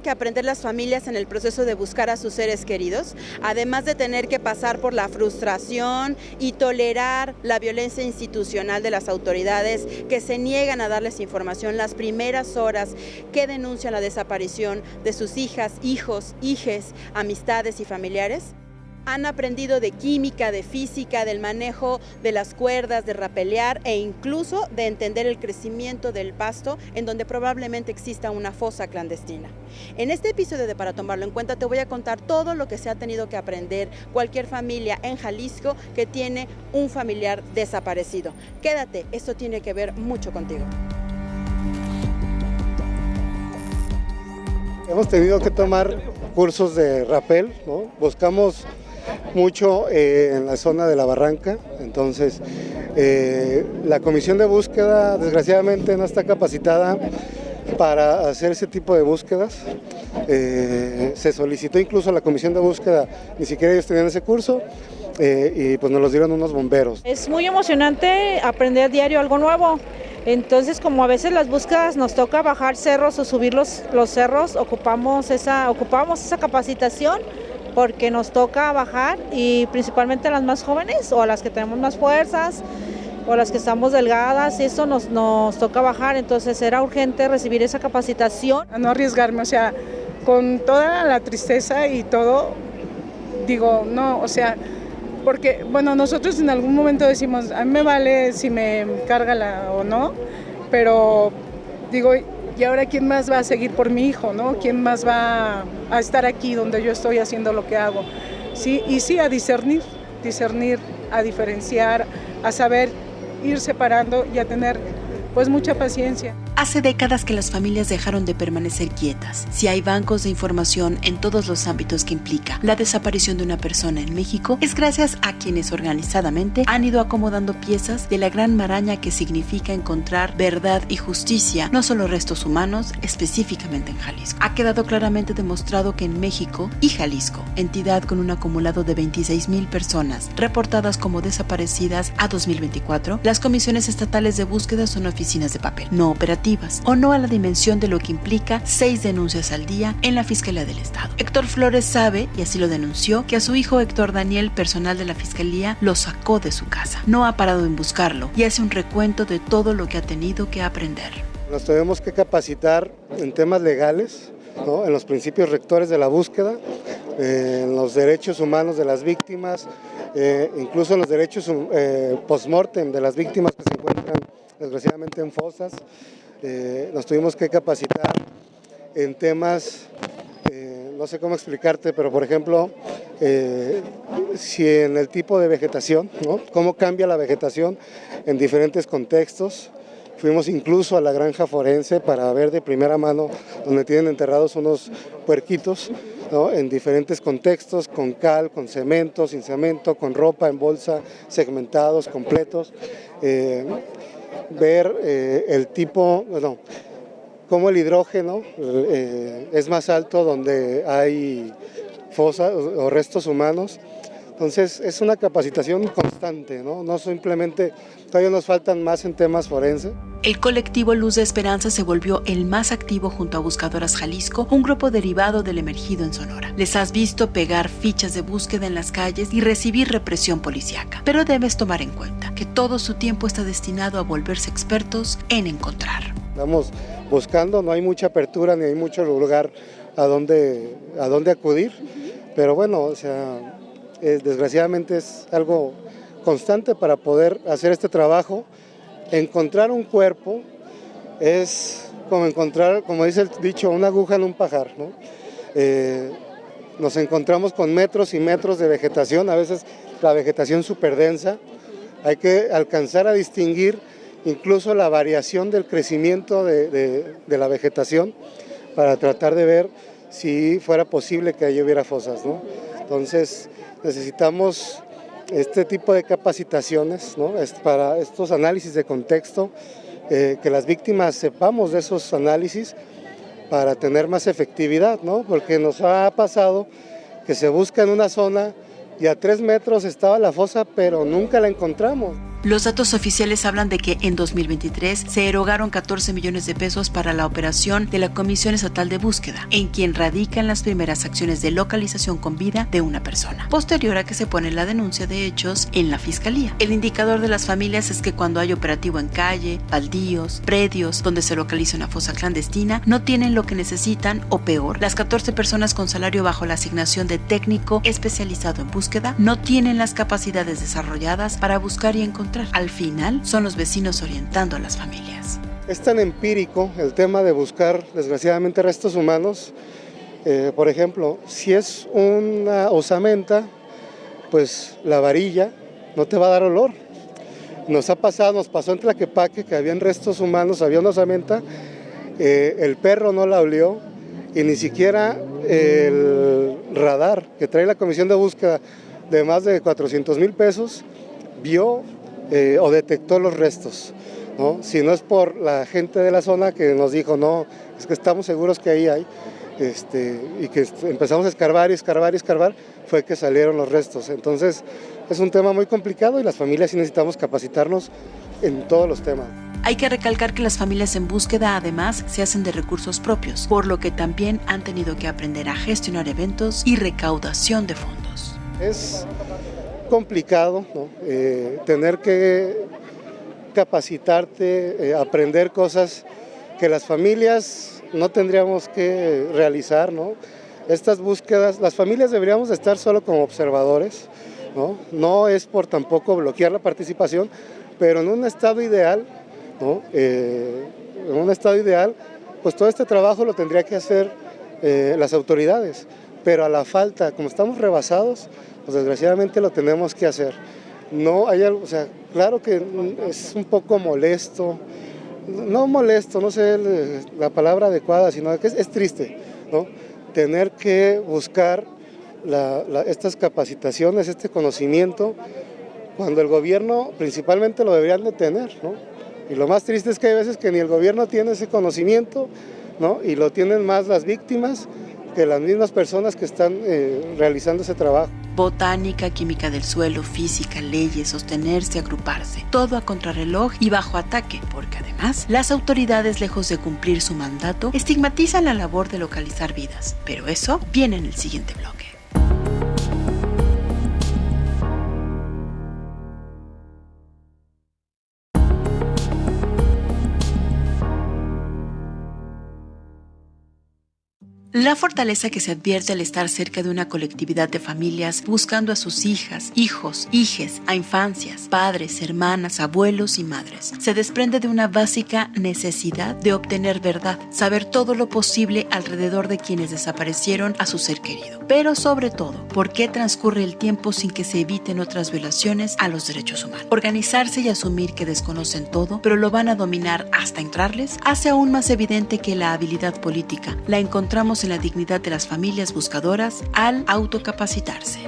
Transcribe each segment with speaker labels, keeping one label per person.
Speaker 1: que aprender las familias en el proceso de buscar a sus seres queridos? Además de tener que pasar por la frustración y tolerar la violencia institucional de las autoridades que se niegan a darles información las primeras horas que denuncian la desaparición de sus hijas, hijos, hijes, amistades y familiares. Han aprendido de química, de física, del manejo de las cuerdas, de rapelear e incluso de entender el crecimiento del pasto en donde probablemente exista una fosa clandestina. En este episodio de Para Tomarlo en Cuenta te voy a contar todo lo que se ha tenido que aprender cualquier familia en Jalisco que tiene un familiar desaparecido. Quédate, esto tiene que ver mucho contigo.
Speaker 2: Hemos tenido que tomar cursos de rapel, ¿no? Buscamos mucho en la zona de la barranca, entonces la comisión de búsqueda desgraciadamente no está capacitada para hacer ese tipo de búsquedas. Se solicitó incluso a la comisión de búsqueda, ni siquiera ellos tenían ese curso. Y pues nos los dieron unos bomberos.
Speaker 3: Es muy emocionante aprender diario algo nuevo. Entonces, como a veces las búsquedas nos toca bajar cerros o subir los cerros, ocupamos esa capacitación porque nos toca bajar, y principalmente a las más jóvenes o a las que tenemos más fuerzas o las que estamos delgadas, eso nos toca bajar. Entonces era urgente recibir esa capacitación.
Speaker 4: A no arriesgarme, o sea, con toda la tristeza y todo, digo, no, o sea, porque, bueno, nosotros en algún momento decimos, a mí me vale si me carga o no, pero digo, ¿y ahora quién más va a seguir por mi hijo, no? ¿Quién más va a estar aquí donde yo estoy haciendo lo que hago? Sí, y sí, a discernir, a diferenciar, a saber ir separando y a tener pues mucha paciencia.
Speaker 5: Hace décadas que las familias dejaron de permanecer quietas. Si hay bancos de información en todos los ámbitos que implica la desaparición de una persona en México, es gracias a quienes organizadamente han ido acomodando piezas de la gran maraña que significa encontrar verdad y justicia, no solo restos humanos, específicamente en Jalisco. Ha quedado claramente demostrado que en México y Jalisco, entidad con un acumulado de 26,000 personas reportadas como desaparecidas a 2024, las comisiones estatales de búsqueda son oficinas de papel, no operativas, o no a la dimensión de lo que implica 6 denuncias al día en la Fiscalía del Estado. Héctor Flores sabe, y así lo denunció, que a su hijo Héctor Daniel, personal de la Fiscalía, lo sacó de su casa. No ha parado en buscarlo y hace un recuento de todo lo que ha tenido que aprender.
Speaker 2: Nos tenemos que capacitar en temas legales, ¿no? En los principios rectores de la búsqueda, en los derechos humanos de las víctimas, incluso en los derechos post-mortem de las víctimas que se encuentran desgraciadamente en fosas. Nos tuvimos que capacitar en temas, no sé cómo explicarte, pero por ejemplo, si en el tipo de vegetación, ¿no? Cómo cambia la vegetación en diferentes contextos. Fuimos incluso a la granja forense para ver de primera mano donde tienen enterrados unos puerquitos, ¿no? En diferentes contextos, con cal, con cemento, sin cemento, con ropa en bolsa, segmentados, completos. Ver el tipo, bueno, cómo el hidrógeno es más alto donde hay fosas o restos humanos. Entonces es una capacitación constante, ¿no? No simplemente, todavía nos faltan más en temas forenses.
Speaker 5: El colectivo Luz de Esperanza se volvió el más activo junto a Buscadoras Jalisco, un grupo derivado del emergido en Sonora. Les has visto pegar fichas de búsqueda en las calles y recibir represión policíaca, pero debes tomar en cuenta que todo su tiempo está destinado a volverse expertos en encontrar.
Speaker 2: Estamos buscando, no hay mucha apertura ni hay mucho lugar a dónde acudir, pero bueno, o sea, desgraciadamente es algo constante para poder hacer este trabajo. Encontrar un cuerpo es como encontrar, como dice el dicho, una aguja en un pajar, ¿no? Nos encontramos con metros y metros de vegetación, a veces la vegetación súper densa. Hay que alcanzar a distinguir incluso la variación del crecimiento de la vegetación para tratar de ver si fuera posible que allí hubiera fosas, ¿no? Entonces necesitamos este tipo de capacitaciones, ¿no? Para estos análisis de contexto, que las víctimas sepamos de esos análisis para tener más efectividad, ¿no? Porque nos ha pasado que se busca en una zona y a 3 metros estaba la fosa, pero nunca la encontramos.
Speaker 5: Los datos oficiales hablan de que en 2023 se erogaron 14 millones de pesos para la operación de la Comisión Estatal de Búsqueda, en quien radican las primeras acciones de localización con vida de una persona, posterior a que se pone la denuncia de hechos en la Fiscalía. El indicador de las familias es que cuando hay operativo en calle, baldíos, predios donde se localiza una fosa clandestina, no tienen lo que necesitan o peor, las 14 personas con salario bajo la asignación de técnico especializado en búsqueda no tienen las capacidades desarrolladas para buscar y encontrar. Al final, son los vecinos orientando a las familias.
Speaker 2: Es tan empírico el tema de buscar, desgraciadamente, restos humanos. Por ejemplo, si es una osamenta, pues la varilla no te va a dar olor. Nos pasó en Tlaquepaque que habían restos humanos, había una osamenta, el perro no la olió y ni siquiera el radar que trae la Comisión de Búsqueda de más de 400,000 pesos vio o detectó los restos, ¿no? Si no es por la gente de la zona que nos dijo, no, es que estamos seguros que ahí hay, y que empezamos a escarbar, fue que salieron los restos. Entonces es un tema muy complicado y las familias sí necesitamos capacitarnos en todos los temas.
Speaker 5: Hay que recalcar que las familias en búsqueda además se hacen de recursos propios, por lo que también han tenido que aprender a gestionar eventos y recaudación de fondos.
Speaker 2: Es complicado, ¿no? Tener que capacitarte, aprender cosas que las familias no tendríamos que realizar, ¿no? Estas búsquedas, las familias deberíamos de estar solo como observadores, ¿no? No es por tampoco bloquear la participación, pero en un estado ideal, ¿no? En un estado ideal, pues todo este trabajo lo tendría que hacer las autoridades, pero a la falta, como estamos rebasados, pues desgraciadamente lo tenemos que hacer. No hay algo, o sea, claro que es un poco molesto, no sé la palabra adecuada, sino que es triste, ¿no? Tener que buscar estas capacitaciones, este conocimiento, cuando el gobierno principalmente lo deberían de tener, ¿no? Y lo más triste es que hay veces que ni el gobierno tiene ese conocimiento, ¿no? Y lo tienen más las víctimas que las mismas personas que están realizando ese trabajo.
Speaker 5: Botánica, química del suelo, física, leyes, sostenerse, agruparse, todo a contrarreloj y bajo ataque, porque además las autoridades, lejos de cumplir su mandato, estigmatizan la labor de localizar vidas. Pero eso viene en el siguiente bloque. La fortaleza que se advierte al estar cerca de una colectividad de familias buscando a sus hijas, hijos, hijes, a infancias, padres, hermanas, abuelos y madres, se desprende de una básica necesidad de obtener verdad, saber todo lo posible alrededor de quienes desaparecieron a su ser querido. Pero sobre todo, ¿por qué transcurre el tiempo sin que se eviten otras violaciones a los derechos humanos? Organizarse y asumir que desconocen todo, pero lo van a dominar hasta entrarles, hace aún más evidente que la habilidad política la encontramos en la dignidad de las familias buscadoras al autocapacitarse.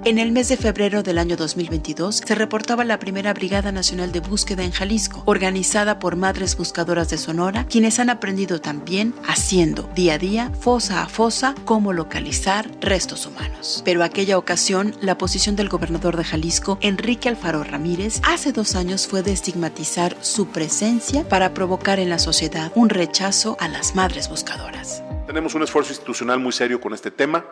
Speaker 5: En el mes de febrero del año 2022 se reportaba la primera Brigada Nacional de Búsqueda en Jalisco, organizada por madres buscadoras de Sonora, quienes han aprendido también, haciendo día a día, fosa a fosa, cómo localizar restos humanos. Pero aquella ocasión, la posición del gobernador de Jalisco, Enrique Alfaro Ramírez, hace 2 años fue de estigmatizar su presencia para provocar en la sociedad un rechazo a las madres buscadoras.
Speaker 6: Tenemos un esfuerzo institucional muy serio con este tema.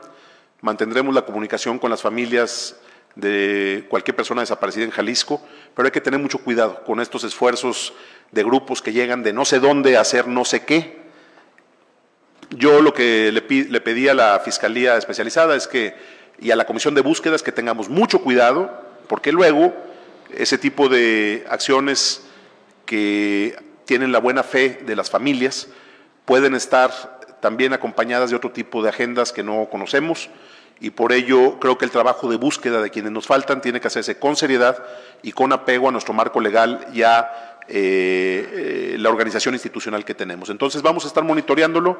Speaker 6: Mantendremos la comunicación con las familias de cualquier persona desaparecida en Jalisco, pero hay que tener mucho cuidado con estos esfuerzos de grupos que llegan de no sé dónde a hacer no sé qué. Yo lo que le pedí a la Fiscalía Especializada y a la Comisión de Búsqueda es que tengamos mucho cuidado, porque luego ese tipo de acciones que tienen la buena fe de las familias pueden estar también acompañadas de otro tipo de agendas que no conocemos, y por ello creo que el trabajo de búsqueda de quienes nos faltan tiene que hacerse con seriedad y con apego a nuestro marco legal y a la organización institucional que tenemos. Entonces vamos a estar monitoreándolo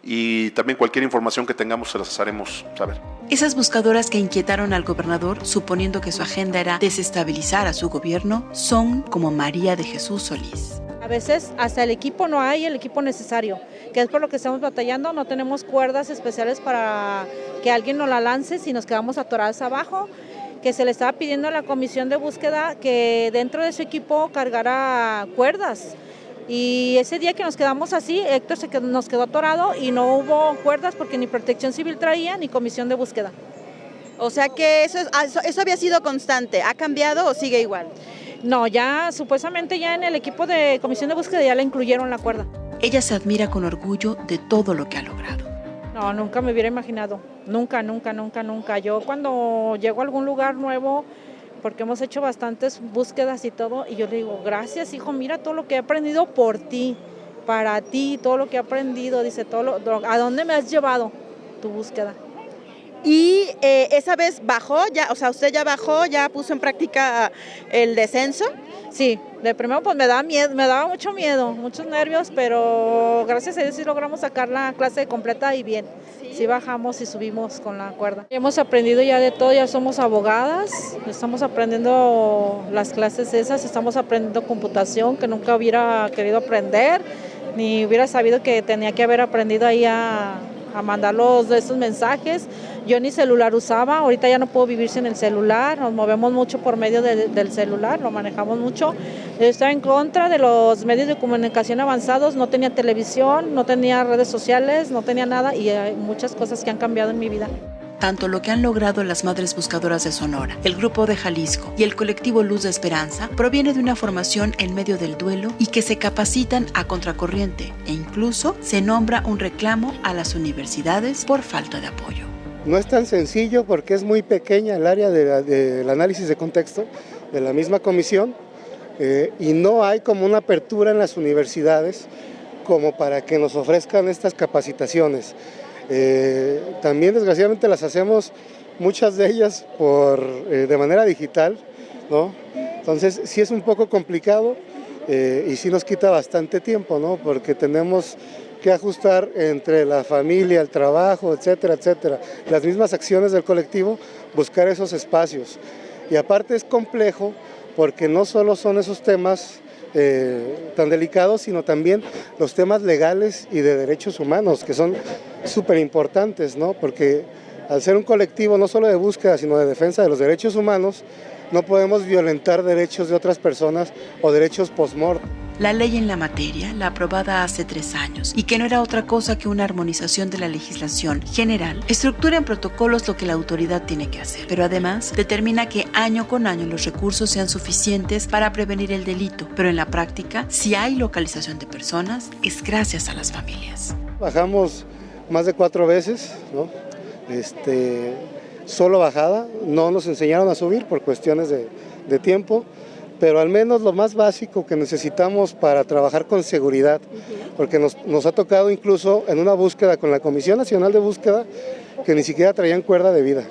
Speaker 6: y también cualquier información que tengamos se las haremos saber.
Speaker 5: Esas buscadoras que inquietaron al gobernador, suponiendo que su agenda era desestabilizar a su gobierno, son como María de Jesús Solís.
Speaker 3: A veces hasta el equipo no hay, el equipo necesario, que es por lo que estamos batallando. No tenemos cuerdas especiales para que alguien nos la lance si nos quedamos atoradas abajo. que se le estaba pidiendo a la comisión de búsqueda que dentro de su equipo cargara cuerdas. Y ese día que nos quedamos así, Héctor nos quedó atorado y no hubo cuerdas porque ni Protección Civil traía ni comisión de búsqueda.
Speaker 1: O sea que eso había sido constante. ¿Ha cambiado o sigue igual?
Speaker 3: No, ya supuestamente ya en el equipo de comisión de búsqueda ya le incluyeron la cuerda.
Speaker 5: Ella se admira con orgullo de todo lo que ha logrado.
Speaker 3: No, nunca me hubiera imaginado. Nunca. Yo cuando llego a algún lugar nuevo, porque hemos hecho bastantes búsquedas y todo, y yo le digo, gracias hijo, mira todo lo que he aprendido por ti, para ti, todo lo que he aprendido, dice, ¿a dónde me has llevado tu búsqueda?
Speaker 1: Y esa vez bajó, ya, o sea, usted ya bajó, ya puso en práctica el descenso.
Speaker 3: Sí, de primero pues me daba mucho miedo, muchos nervios, pero gracias a Dios sí logramos sacar la clase completa y bien. Sí bajamos y subimos con la cuerda. Hemos aprendido ya de todo, ya somos abogadas, estamos aprendiendo las clases esas, estamos aprendiendo computación que nunca hubiera querido aprender, ni hubiera sabido que tenía que haber aprendido ahí a mandar esos mensajes. Yo ni celular usaba, ahorita ya no puedo vivir sin el celular, nos movemos mucho por medio del celular, lo manejamos mucho. Yo estaba en contra de los medios de comunicación avanzados, no tenía televisión, no tenía redes sociales, no tenía nada y hay muchas cosas que han cambiado en mi vida.
Speaker 5: Tanto lo que han logrado las Madres Buscadoras de Sonora, el Grupo de Jalisco y el colectivo Luz de Esperanza proviene de una formación en medio del duelo y que se capacitan a contracorriente e incluso se nombra un reclamo a las universidades por falta de apoyo.
Speaker 2: No es tan sencillo porque es muy pequeña el área del análisis de contexto de la misma comisión y no hay como una apertura en las universidades como para que nos ofrezcan estas capacitaciones. También desgraciadamente las hacemos muchas de ellas de manera digital, ¿no? Entonces sí es un poco complicado y sí nos quita bastante tiempo, ¿no? Porque tenemos que ajustar entre la familia, el trabajo, etcétera, etcétera. Las mismas acciones del colectivo, buscar esos espacios. Y aparte es complejo porque no solo son esos temas tan delicados, sino también los temas legales y de derechos humanos, que son súper importantes, ¿no? Porque al ser un colectivo no solo de búsqueda, sino de defensa de los derechos humanos, no podemos violentar derechos de otras personas o derechos post-mortem.
Speaker 5: La ley en la materia, la aprobada hace 3 años, y que no era otra cosa que una armonización de la legislación general, estructura en protocolos lo que la autoridad tiene que hacer, pero además determina que año con año los recursos sean suficientes para prevenir el delito, pero en la práctica, si hay localización de personas, es gracias a las familias.
Speaker 2: Bajamos más de 4 veces, ¿no? Solo bajada, no nos enseñaron a subir por cuestiones de tiempo, pero al menos lo más básico que necesitamos para trabajar con seguridad, porque nos ha tocado incluso en una búsqueda con la Comisión Nacional de Búsqueda que ni siquiera traían cuerda de vida,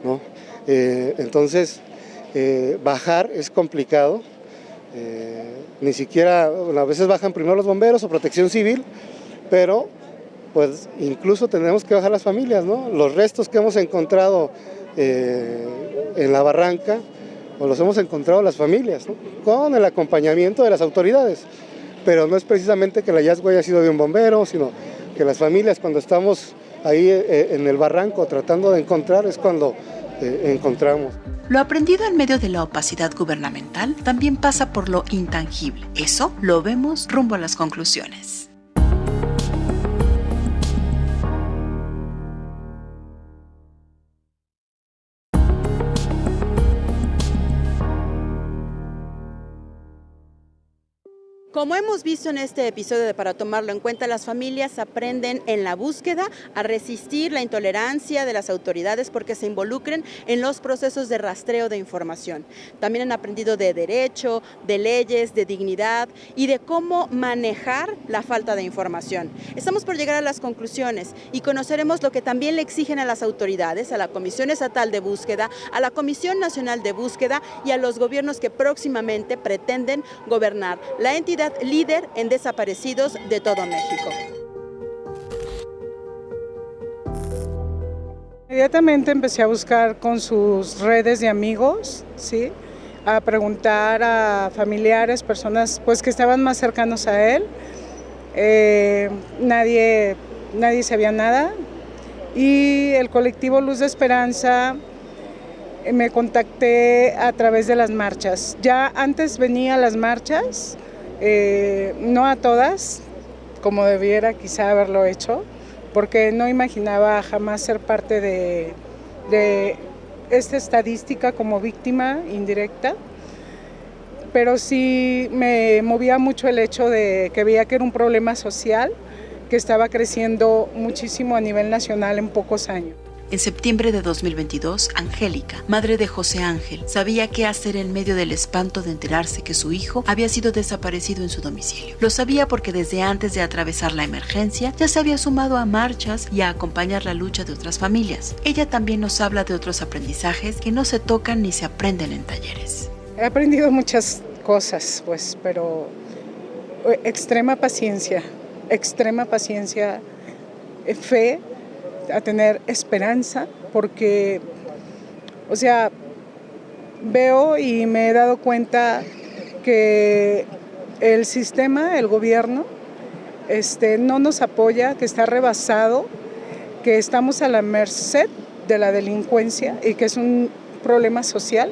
Speaker 2: ¿no? Entonces, bajar es complicado, ni siquiera, a veces bajan primero los bomberos o Protección Civil, pero pues incluso tenemos que bajar las familias, ¿no? Los restos que hemos encontrado en la barranca, o los hemos encontrado las familias, ¿no? Con el acompañamiento de las autoridades, pero no es precisamente que el hallazgo haya sido de un bombero, sino que las familias cuando estamos ahí en el barranco tratando de encontrar es cuando encontramos.
Speaker 5: Lo aprendido en medio de la opacidad gubernamental también pasa por lo intangible. Eso lo vemos rumbo a las conclusiones.
Speaker 1: Como hemos visto en este episodio de Para Tomarlo en Cuenta, las familias aprenden en la búsqueda a resistir la intolerancia de las autoridades porque se involucren en los procesos de rastreo de información. También han aprendido de derecho, de leyes, de dignidad y de cómo manejar la falta de información. Estamos por llegar a las conclusiones y conoceremos lo que también le exigen a las autoridades, a la Comisión Estatal de Búsqueda, a la Comisión Nacional de Búsqueda y a los gobiernos que próximamente pretenden gobernar la entidad líder en desaparecidos de todo México.
Speaker 4: Inmediatamente empecé a buscar con sus redes de amigos, ¿sí? A preguntar a familiares, personas pues que estaban más cercanos a él. Nadie sabía nada. Y el colectivo Luz de Esperanza me contacté a través de las marchas. Ya antes venía a las marchas, no a todas, como debiera quizá haberlo hecho, porque no imaginaba jamás ser parte de esta estadística como víctima indirecta, pero sí me movía mucho el hecho de que veía que era un problema social que estaba creciendo muchísimo a nivel nacional en pocos años.
Speaker 5: En septiembre de 2022, Angélica, madre de José Ángel, sabía qué hacer en medio del espanto de enterarse que su hijo había sido desaparecido en su domicilio. Lo sabía porque desde antes de atravesar la emergencia ya se había sumado a marchas y a acompañar la lucha de otras familias. Ella también nos habla de otros aprendizajes que no se tocan ni se aprenden en talleres.
Speaker 4: He aprendido muchas cosas, pues, pero extrema paciencia, fe, a tener esperanza, porque, o sea, veo y me he dado cuenta que el sistema, el gobierno, no nos apoya, que está rebasado, que estamos a la merced de la delincuencia y que es un problema social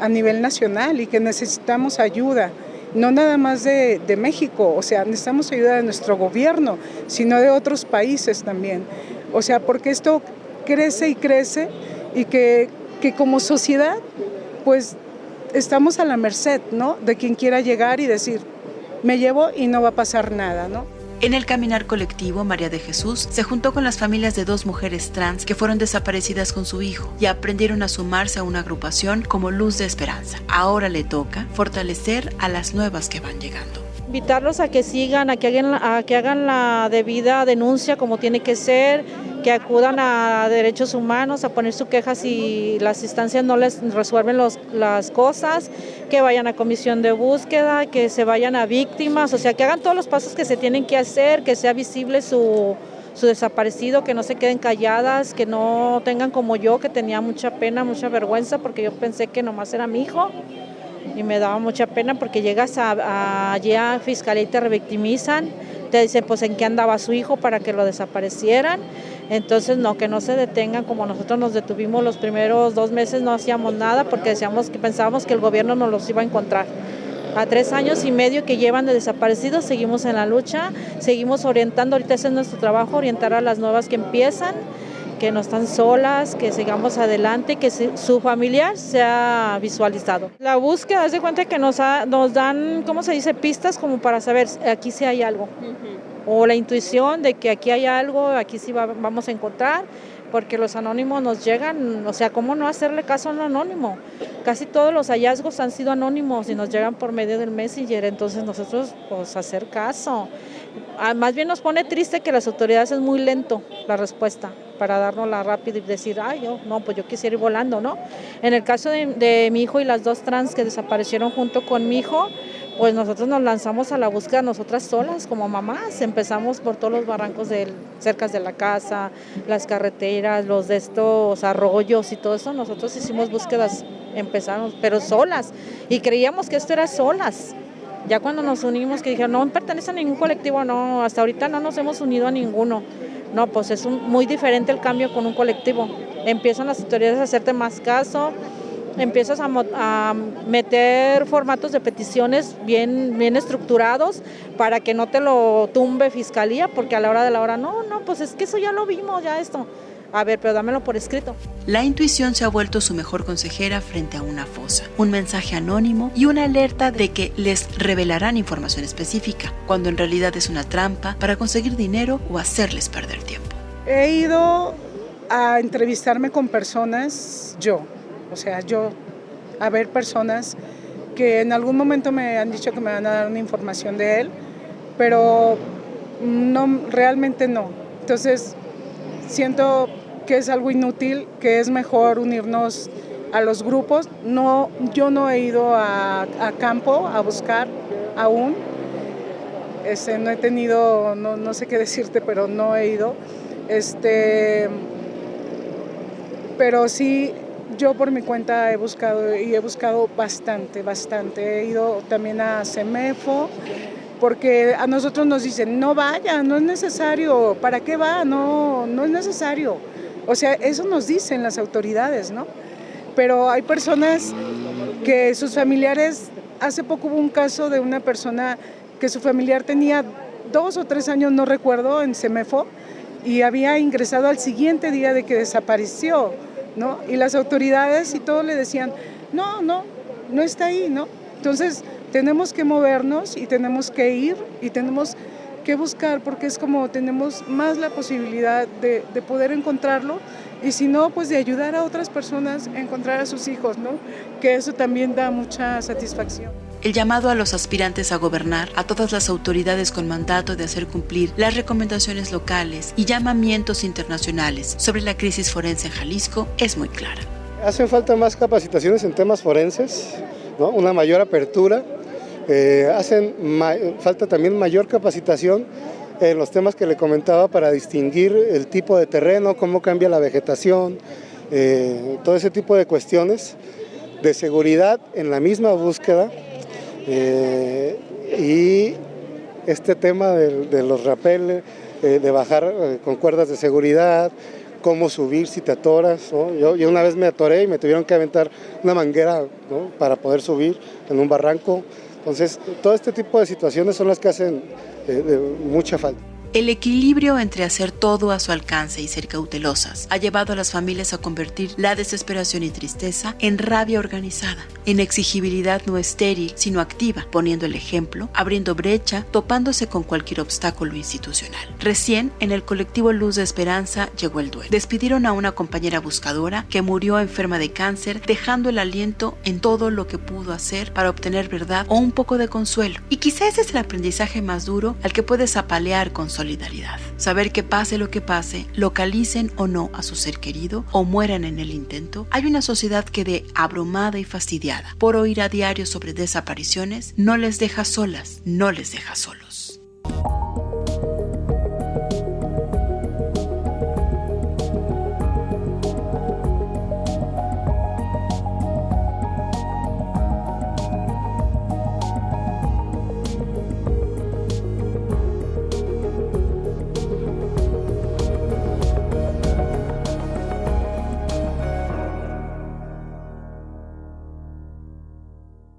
Speaker 4: a nivel nacional y que necesitamos ayuda, no nada más de México, o sea, necesitamos ayuda de nuestro gobierno, sino de otros países también. O sea, porque esto crece y que como sociedad, pues estamos a la merced, ¿no?, de quien quiera llegar y decir, me llevo y no va a pasar nada, ¿no?
Speaker 5: En el caminar colectivo, María de Jesús se juntó con las familias de 2 mujeres trans que fueron desaparecidas con su hijo y aprendieron a sumarse a una agrupación como Luz de Esperanza. Ahora le toca fortalecer a las nuevas que van llegando.
Speaker 3: Invitarlos a que sigan, a que hagan la debida denuncia como tiene que ser, que acudan a derechos humanos a poner su queja si las instancias no les resuelven las cosas, que vayan a comisión de búsqueda, que se vayan a víctimas, o sea, que hagan todos los pasos que se tienen que hacer, que sea visible su desaparecido, que no se queden calladas, que no tengan como yo, que tenía mucha pena, mucha vergüenza, porque yo pensé que nomás era mi hijo. Y me daba mucha pena porque llegas allí a fiscalía y te revictimizan, te dicen pues en qué andaba su hijo para que lo desaparecieran. Entonces no, que no se detengan como nosotros nos detuvimos los primeros 2 meses, no hacíamos nada porque pensábamos que el gobierno nos los iba a encontrar. A 3 años y medio que llevan de desaparecidos, seguimos en la lucha, seguimos orientando, ahorita ese es nuestro trabajo, orientar a las nuevas que empiezan, que no están solas, que sigamos adelante, que su familiar sea visualizado. La búsqueda, haz de cuenta que nos dan, ¿cómo se dice?, pistas como para saber aquí sí hay algo. O la intuición de que aquí hay algo, aquí sí vamos a encontrar, porque los anónimos nos llegan, o sea, ¿cómo no hacerle caso a un anónimo? Casi todos los hallazgos han sido anónimos y nos llegan por medio del Messenger, entonces nosotros, pues, hacer caso. Más bien nos pone triste que las autoridades es muy lento la respuesta para dárnosla rápido y decir, pues yo quisiera ir volando, ¿no? En el caso de mi hijo y las 2 trans que desaparecieron junto con mi hijo, pues nosotros nos lanzamos a la búsqueda nosotras solas como mamás, empezamos por todos los barrancos cerca de la casa, las carreteras, los de estos arroyos y todo eso, nosotros hicimos búsquedas, empezamos, pero solas, y creíamos que esto era solas. Ya cuando nos unimos, que dijeron, no pertenece a ningún colectivo, no, hasta ahorita no nos hemos unido a ninguno. No, pues es muy diferente el cambio con un colectivo. Empiezan las autoridades a hacerte más caso, empiezas a meter formatos de peticiones bien estructurados para que no te lo tumbe fiscalía, porque a la hora de la hora, no, pues es que eso ya lo vimos, ya esto. A ver, pero dámelo por escrito.
Speaker 5: La intuición se ha vuelto su mejor consejera frente a una fosa, un mensaje anónimo y una alerta de que les revelarán información específica, cuando en realidad es una trampa para conseguir dinero o hacerles perder tiempo.
Speaker 4: He ido a entrevistarme con personas, a ver personas que en algún momento me han dicho que me van a dar una información de él, pero no, realmente no. Entonces, siento que es algo inútil, que es mejor unirnos a los grupos. No, yo no he ido a campo a buscar aún. No he tenido, no sé qué decirte, pero no he ido. Pero sí, yo por mi cuenta he buscado bastante. He ido también a CEMEFO, porque a nosotros nos dicen, no vaya, no es necesario, ¿para qué va? No es necesario. O sea, eso nos dicen las autoridades, ¿no? pero hay personas que sus familiares, hace poco hubo un caso de una persona que su familiar tenía 2 o 3 años, no recuerdo, en Semefo, y había ingresado al siguiente día de que desapareció, ¿no? Y las autoridades y todo le decían, no está ahí, ¿no? Entonces tenemos que movernos y tenemos que ir y tenemos que buscar, porque es como tenemos más la posibilidad de poder encontrarlo, y si no, pues de ayudar a otras personas a encontrar a sus hijos, ¿no? Que eso también da mucha satisfacción.
Speaker 5: El llamado a los aspirantes a gobernar, a todas las autoridades con mandato de hacer cumplir las recomendaciones locales y llamamientos internacionales sobre la crisis forense en Jalisco es muy clara.
Speaker 2: Hacen falta más capacitaciones en temas forenses, ¿no? Una mayor apertura. Falta también mayor capacitación en los temas que le comentaba para distinguir el tipo de terreno, cómo cambia la vegetación, todo ese tipo de cuestiones de seguridad en la misma búsqueda. Y este tema de los rappel, de bajar con cuerdas de seguridad, cómo subir si te atoras, ¿no? Yo una vez me atoré y me tuvieron que aventar una manguera, ¿no? Para poder subir en un barranco. Entonces, todo este tipo de situaciones son las que hacen mucha falta.
Speaker 5: El equilibrio entre hacer todo a su alcance y ser cautelosas ha llevado a las familias a convertir la desesperación y tristeza en rabia organizada, en exigibilidad no estéril, sino activa, poniendo el ejemplo, abriendo brecha, topándose con cualquier obstáculo institucional. Recién, en el colectivo Luz de Esperanza, llegó el duelo. Despidieron a una compañera buscadora que murió enferma de cáncer, dejando el aliento en todo lo que pudo hacer para obtener verdad o un poco de consuelo. Y quizá ese es el aprendizaje más duro al que puedes apalear con solidaridad. Saber que pase lo que pase, localicen o no a su ser querido o mueran en el intento, hay una sociedad que de abrumada y fastidiada por oír a diario sobre desapariciones, no les deja solas, no les deja solos.